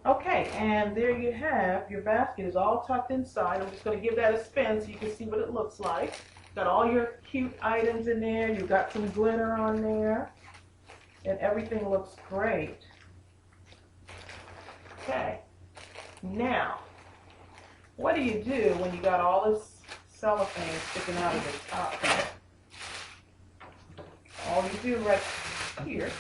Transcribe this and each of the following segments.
Okay, and there you have your basket is all tucked inside. I'm just going to give that a spin so you can see what it looks like. Got all your cute items in there. You've got some glitter on there, and everything looks great. Okay, now what do you do when you got all this cellophane sticking out of the top? All you do right here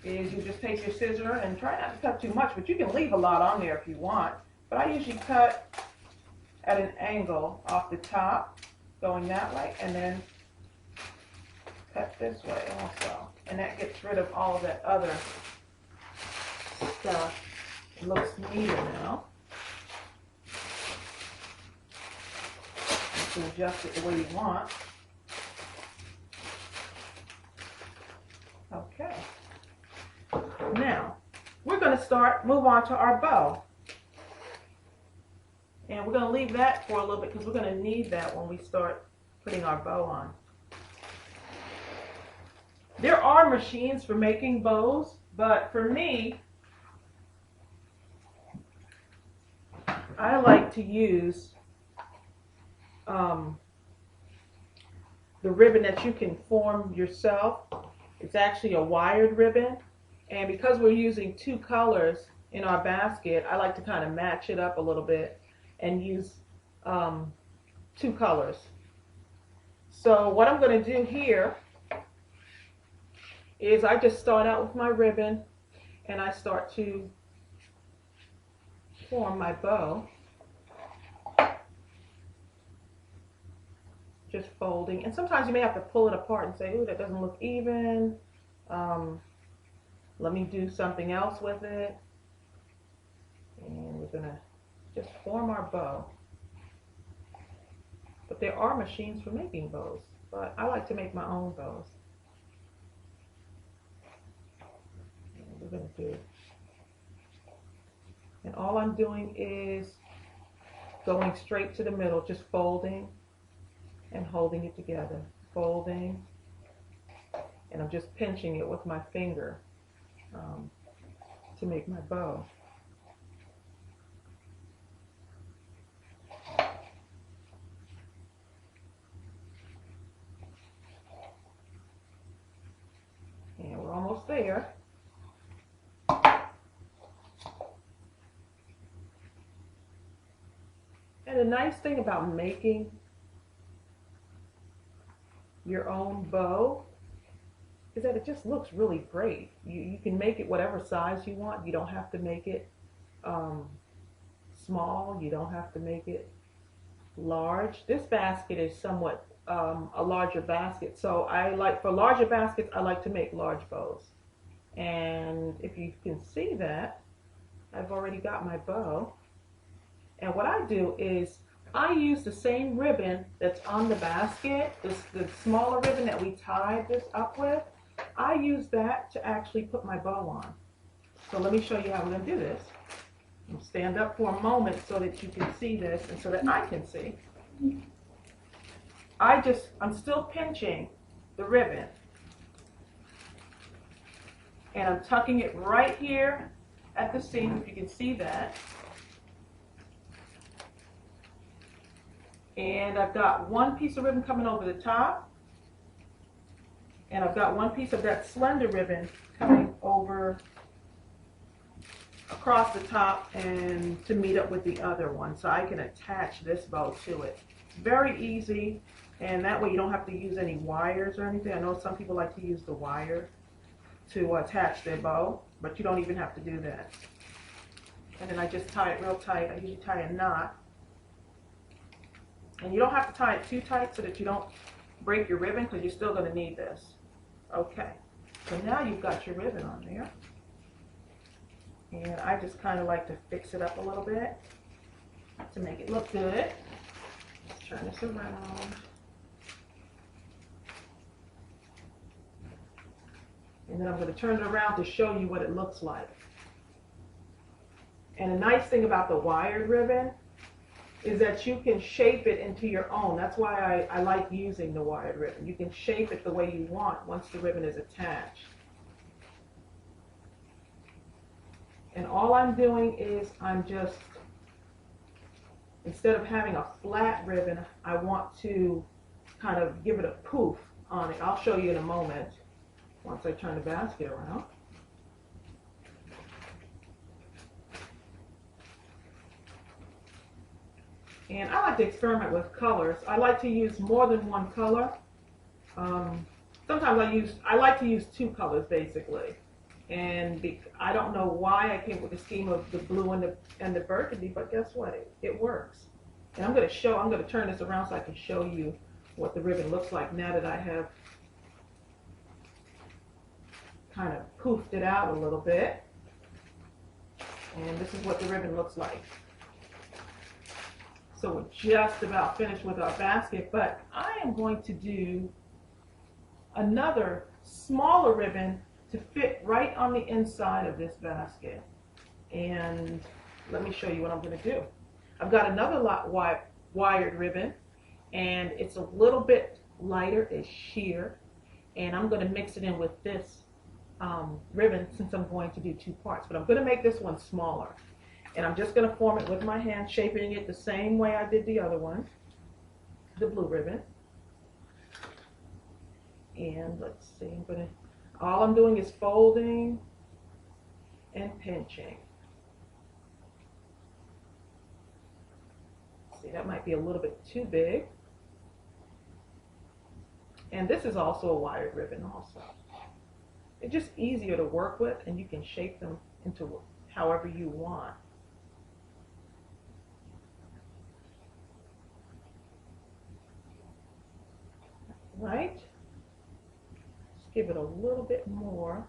is you just take your scissor and try not to cut too much, but you can leave a lot on there if you want. But I usually cut at an angle off the top, going that way, and then cut this way also. And that gets rid of all of that other stuff. It looks neater now. You can adjust it the way you want. Okay. Now, we're going to move on to our bow. And we're going to leave that for a little bit because we're going to need that when we start putting our bow on. There are machines for making bows, but for me, I like to use the ribbon that you can form yourself. It's actually a wired ribbon. And because we're using two colors in our basket, I like to kind of match it up a little bit and use two colors. So what I'm going to do here is I just start out with my ribbon and I start to form my bow. Just folding. And sometimes you may have to pull it apart and say, ooh, that doesn't look even. Let me do something else with it. And we're going to just form our bow. But there are machines for making bows, but I like to make my own bows. And we're going to do, and all I'm doing is going straight to the middle, just folding and holding it together, folding, and I'm just pinching it with my finger to make my bow. And we're almost there. And the nice thing about making your own bow is that it just looks really great. You can make it whatever size you want. You don't have to make it small. You don't have to make it large. This basket is somewhat a larger basket. So for larger baskets, I like to make large bows. And if you can see that, I've already got my bow. And what I do is I use the same ribbon that's on the basket, the smaller ribbon that we tied this up with. I use that to actually put my bow on. So let me show you how we're going to do this. I'll stand up for a moment so that you can see this and so that I can see. I'm still pinching the ribbon. And I'm tucking it right here at the seam, if you can see that. And I've got one piece of ribbon coming over the top. And I've got one piece of that slender ribbon coming over across the top and to meet up with the other one. So I can attach this bow to it. Very easy, and that way you don't have to use any wires or anything. I know some people like to use the wire to attach their bow, but you don't even have to do that. And then I just tie it real tight. I usually tie a knot. And you don't have to tie it too tight so that you don't break your ribbon, because you're still going to need this. Okay, so now you've got your ribbon on there. And I just kind of like to fix it up a little bit to make it look good. Let's turn this around. And then I'm going to turn it around to show you what it looks like. And a nice thing about the wired ribbon is that you can shape it into your own. That's why I like using the wired ribbon. You can shape it the way you want once the ribbon is attached. And all I'm doing is I'm just, instead of having a flat ribbon, I want to kind of give it a poof on it. I'll show you in a moment once I turn the basket around. And I like to experiment with colors. I like to use more than one color. Sometimes I like to use two colors basically. And I don't know why I came up with the scheme of the blue and the burgundy, but guess what? It works. And I'm going to turn this around so I can show you what the ribbon looks like now that I have kind of poofed it out a little bit. And this is what the ribbon looks like. So we're just about finished with our basket, but I am going to do another smaller ribbon to fit right on the inside of this basket. And let me show you what I'm going to do. I've got another wired ribbon, and it's a little bit lighter, it's sheer, and I'm going to mix it in with this ribbon since I'm going to do two parts, but I'm going to make this one smaller. And I'm just going to form it with my hand, shaping it the same way I did the other one, the blue ribbon. And let's see, all I'm doing is folding and pinching. See, that might be a little bit too big. And this is also a wired ribbon also. It's just easier to work with, and you can shape them into however you want. Right? Just give it a little bit more,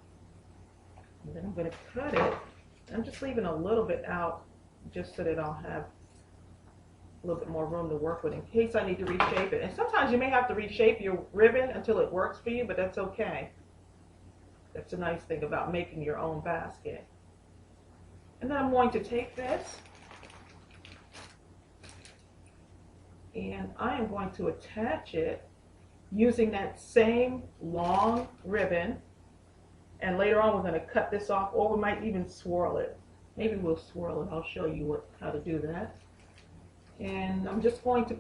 and then I'm going to cut it. I'm just leaving a little bit out just so that I'll have a little bit more room to work with in case I need to reshape it. And sometimes you may have to reshape your ribbon until it works for you, but that's okay. That's a nice thing about making your own basket. And then I'm going to take this and I am going to attach it using that same long ribbon. And later on we're going to cut this off, or we might even swirl it. Maybe we'll swirl it. I'll show you how to do that. And I'm just going to put